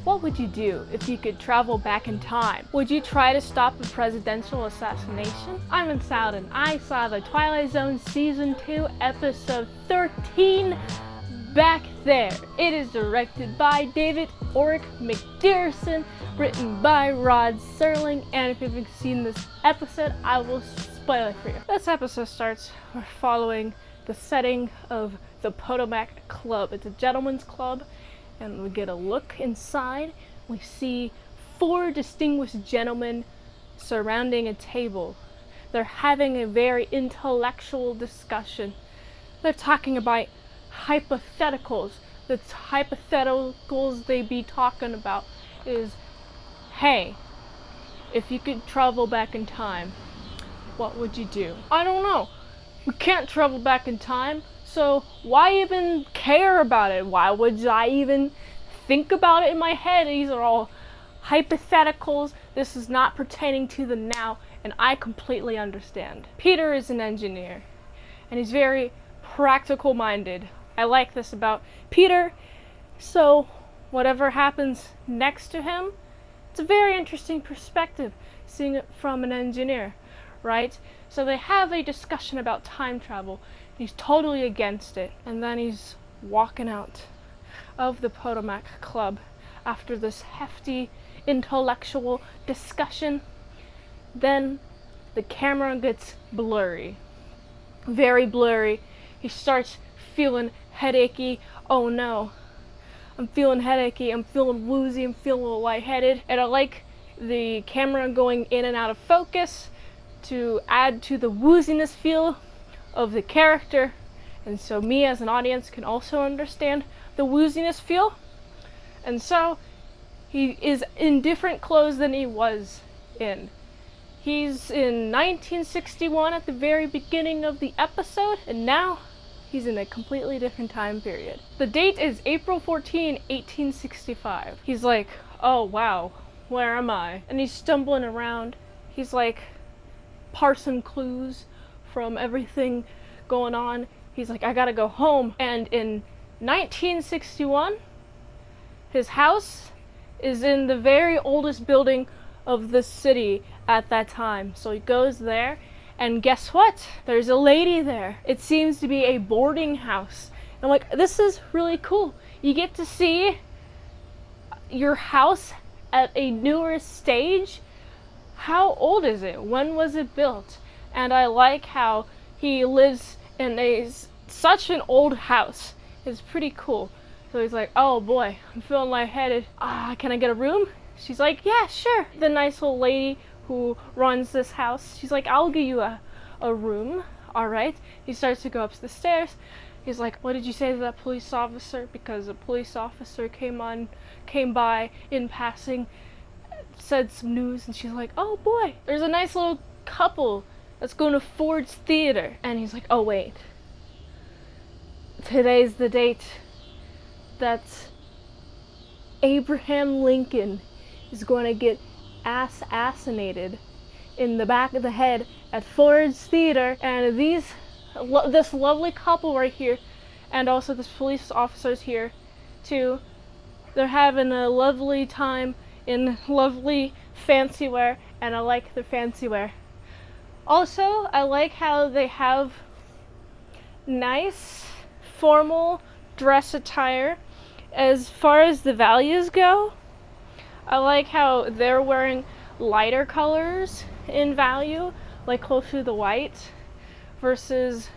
What would you do if you could travel back in time? Would you try to stop a presidential assassination? I'm in Salad and I saw the Twilight Zone Season 2 Episode 13, Back There. It is directed by David Oric McDerson, written by Rod Serling, and if you haven't seen this episode, I will spoil it for you. This episode starts, we're following the setting of the Potomac Club. It's a gentleman's club, and we get a look inside. We see 4 distinguished gentlemen surrounding a table. They're having a very intellectual discussion. They're talking about hypotheticals. The hypotheticals they be talking about is, hey, if you could travel back in time, what would you do? I don't know. We can't travel back in time, so why even care about it? Why would I even think about it in my head? These are all hypotheticals. This is not pertaining to the now, and I completely understand. Peter is an engineer, and he's very practical minded. I like this about Peter, so whatever happens next to him, it's a very interesting perspective, seeing it from an engineer, right? So they have a discussion about time travel. He's totally against it, and then he's walking out of the Potomac Club after this hefty intellectual discussion. Then the camera gets blurry, very blurry. He starts feeling headachy. Oh no, I'm feeling headachy, I'm feeling woozy, I'm feeling a little lightheaded. And I like the camera going in and out of focus to add to the wooziness feel of the character, and so me as an audience can also understand the wooziness feel. And so he is in different clothes than he was in. He's in 1961 at the very beginning of the episode, and now he's in a completely different time period. The date is April 14, 1865. He's like, oh wow, where am I? And he's stumbling around. He's like parsing clues from everything going on. He's like, I gotta go home. And in 1961, his house is in the very oldest building of the city at that time. So he goes there, and guess what? There's a lady there. It seems to be a boarding house. And I'm like, this is really cool. You get to see your house at a newer stage. How old is it? When was it built? And I like how he lives in such an old house. It's pretty cool. So he's like, oh boy, I'm feeling lightheaded. Can I get a room? She's like, yeah, sure. The nice old lady who runs this house, she's like, I'll give you a room. All right. He starts to go up the stairs. He's like, what did you say to that police officer? Because a police officer came by in passing, said some news, and she's like, oh boy, there's a nice little couple that's going to Ford's Theater. And he's like, oh wait, today's the date that Abraham Lincoln is going to get assassinated in the back of the head at Ford's Theater. And this lovely couple right here, and also this police officer's here too, they're having a lovely time in lovely fancy wear, and I like their fancy wear. Also, I like how they have nice formal dress attire. As far as the values go, I like how they're wearing lighter colors in value, like close to the white, versus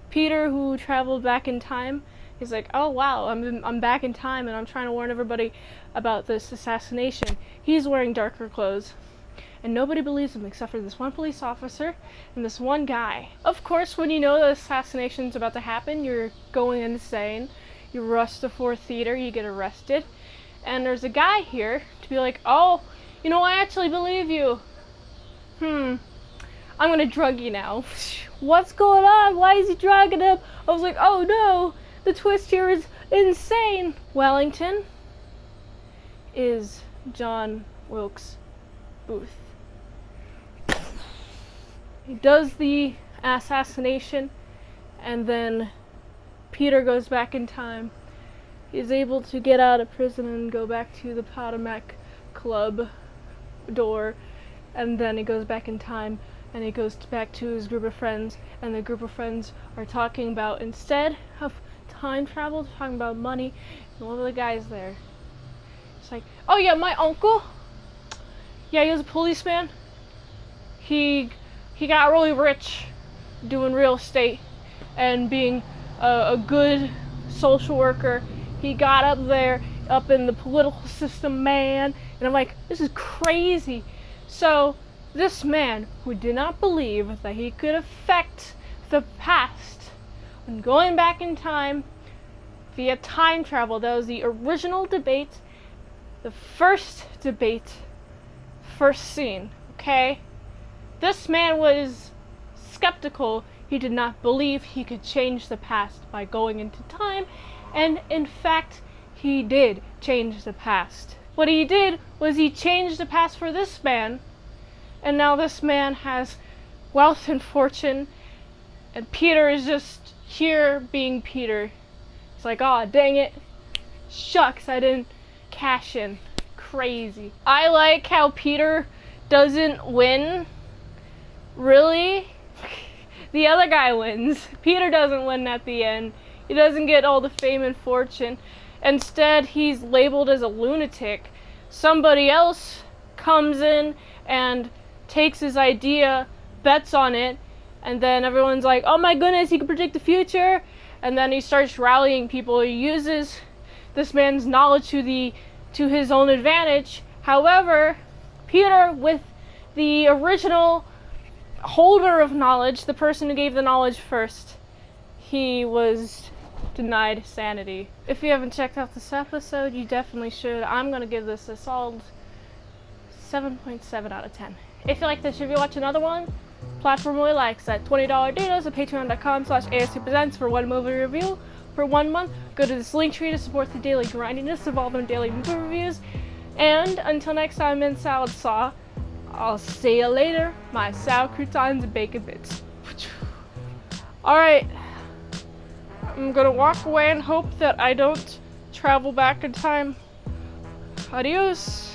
Peter, who traveled back in time. He's like, oh wow, I'm back in time and I'm trying to warn everybody about this assassination. He's wearing darker clothes, and nobody believes him except for this one police officer and this one guy. Of course, when you know the assassination's about to happen, you're going insane. You rush to Ford Theater, you get arrested, and there's a guy here to be like, oh, you know, I actually believe you. I'm gonna drug you now. What's going on? Why is he drugging him? I was like, oh no, the twist here is insane. Wellington is John Wilkes Booth. He does the assassination, and then Peter goes back in time He's able to get out of prison and go back to the Potomac Club door, and then he goes back in time and he goes back to his group of friends, and the group of friends are talking about, instead of time travel, talking about money. And one of the guys there, it's like, oh yeah, my uncle, yeah, he was a policeman. He got really rich doing real estate and being a good social worker. He got up there, up in the political system, man. And I'm like, this is crazy. So this man who did not believe that he could affect the past when going back in time via time travel, that was the original debate, the first debate, first scene, okay? This man was skeptical. He did not believe he could change the past by going into time, and in fact, he did change the past. What he did was he changed the past for this man, and now this man has wealth and fortune, and Peter is just here being Peter. It's like, aw, dang it. Shucks, I didn't cash in. Crazy. I like how Peter doesn't win. Really? The other guy wins. Peter doesn't win at the end. He doesn't get all the fame and fortune. Instead, he's labeled as a lunatic. Somebody else comes in and takes his idea, bets on it, and then everyone's like, oh my goodness, he can predict the future. And then he starts rallying people. He uses this man's knowledge to his own advantage. However, Peter, with the original holder of knowledge, the person who gave the knowledge first, he was denied sanity. If you haven't checked out this episode, you definitely should. I'm gonna give this a solid 7.7 out of 10. If you like this review, watch another one. Platform really likes at $20 donos at patreon.com/ASEPresents for one movie review for 1 month. Go to this link tree to support the daily grindiness of all them daily movie reviews. And until next time, in Salad Saw, I'll see you later, my sour croutons and bacon bits. Alright, I'm gonna walk away and hope that I don't travel back in time. Adios.